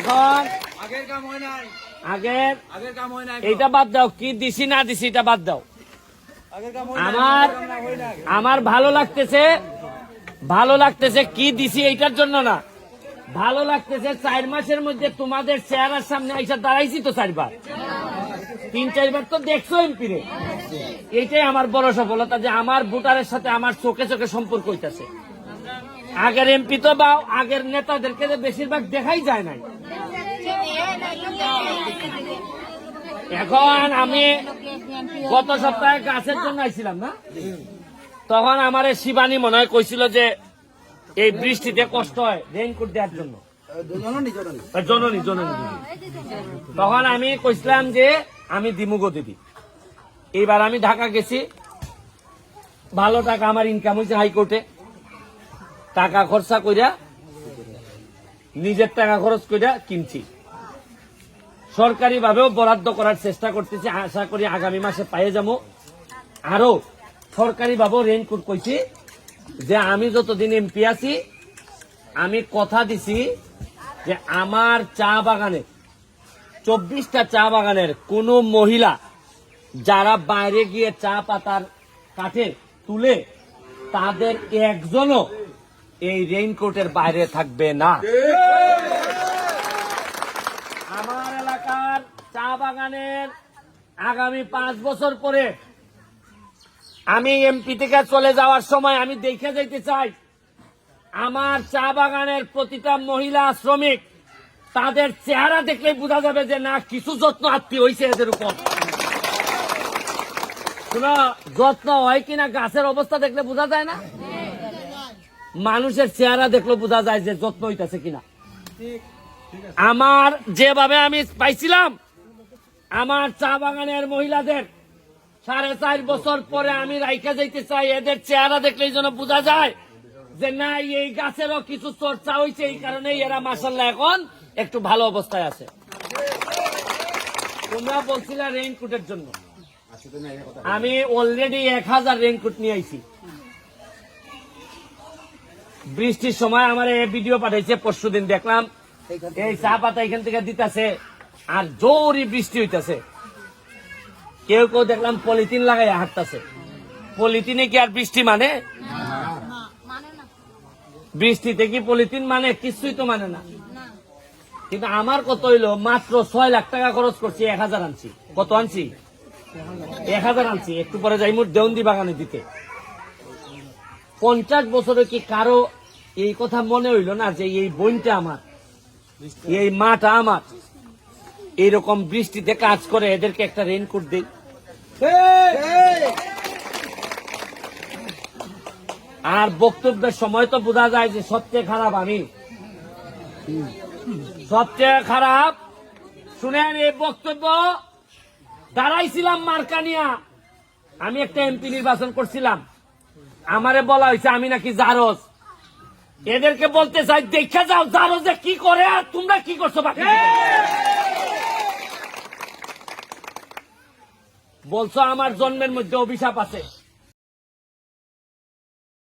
এখন আগের এইটা বাদ দাও, কি দিছি না দিছি এটা বাদ দাও। আমার ভালো লাগতেছে কি দিছি এইটার জন্য না, ভালো লাগতেছে 4 মাসের মধ্যে তোমাদের চেহারার সামনে আইসা দাঁড়াইছি তো 4 বার, 3-4 বার তো দেখছো এমপি রে। এইটাই আমার বড় সফলতা যে আমার ভোটারের সাথে আমার চোখে চোখে সম্পর্ক হইতাছে। আগের এমপি তো বা আগের নেতাদেরকে বেশিরভাগ দেখাই যায় নাই। এখন আমি গত সপ্তাহে গাছের জন্য আইছিলাম না, তখন আমার শিবানী মনে হয় কইছিল যে এই বৃষ্টিতে কষ্ট হয় রেইনকোট দেওয়ার জন্য, জননী। তখন আমি কইছিলাম যে আমি দিমুগো দিদি। এইবার আমি ঢাকা গেছি, ভালো টাকা আমার ইনকাম হয়েছে হাইকোর্টে, টাকা খরচা কইরা নিজের টাকা খরচ কইরা কিনছি, সরকারি ভাবেও বরাদ্দ করার চেষ্টা করতেছি, আশা করি আগামী মাসে পেয়ে যাবো। আরো সরকারি ভাবেও রেইনকোট কইছি যে আমি যতদিন এমপি আছি আমি কথা দিছি যে আমার চা বাগানে 24টা চা বাগানের কোন মহিলা যারা বাইরে গিয়ে চা পাতার কাঠে তুলে তাদের একজনও এই রেইনকোটের বাইরে থাকবে না। আমার এলাকার চা বাগানের আগামী 5 বছর পরে আমি এমপি থেকে চলে যাওয়ার সময় আমি দেখে যাইতে চাই আমার চা বাগানের প্রতিটা মহিলা শ্রমিক তাদের চেহারা দেখলেই বোঝা যাবে যে না কিছু যত্ন আত্মীয় হয়েছে এদের উপর। শোনো, যত্ন হয় কিনা গাছের অবস্থা দেখলে বোঝা যায় না, মানুষের চেহারা দেখলে বোঝা যায় যে যত্ন হইতেছে কিনা। আমার যেভাবে আমি পাইছিলাম আমার চা বাগানের মহিলাদের 4.5 বছর পরে আমি রাইখা যাইতে চাই, এদের চেহারা দেখলেই যেন বোঝা যায় যে না এই গাছেরও কিছু চর্চা হয়েছে, এই কারণে এরা মাশাআল্লাহ এখন একটু ভালো অবস্থায় আছে। তোমরা বলছিলা রেইনকোটের জন্য, আমি অলরেডি 1000 রেইনকোট নিয়ে আইছি। বৃষ্টির সময় আমার ভিডিও পাঠাইছে, পরশুদিন দেখলাম এই চা পাতা এখান থেকে দিতেছে আর জোরই বৃষ্টি হইতেছে, কেউ কেউ দেখলাম পলিথিন লাগাই হাঁটতেছে। পলিথিনে কি আর বৃষ্টি মানে? বৃষ্টিতে কি পলিথিন মানে? কিছুই তো মানে না। কিন্তু আমার কত হইলো, মাত্র 6 লাখ টাকা খরচ করছি, 1000 আনছি। কত আনছি? 1000 আনছি। একটু পরে যাই মোট দেওন্দি বাগানে দিতে। 50 বছরে কি কারো এই কথা মনে হইল না যে এই বইনটা আমার, এই মাটা আমার, এইরকম বৃষ্টিতে কাজ করে, এদেরকে একটা রেইনকোট দেই। আর বক্তব্যের সময় তো বোঝা যায় যে সবচেয়ে খারাপ আমি, সবচেয়ে খারাপ। শুনেন, এই বক্তব্য দাঁড়াইছিলাম মার্কানিয়া, আমি একটা এমপি নির্বাচন করছিলাম, আমারে বলা হয়েছে আমি নাকি জারজ। এদেরকে বলতে চাই দেখা যাও জারজে কি করে আর তোমরা কি করছো বাকি। বলছো আমার জন্মের মধ্যে অভিশাপ আছে,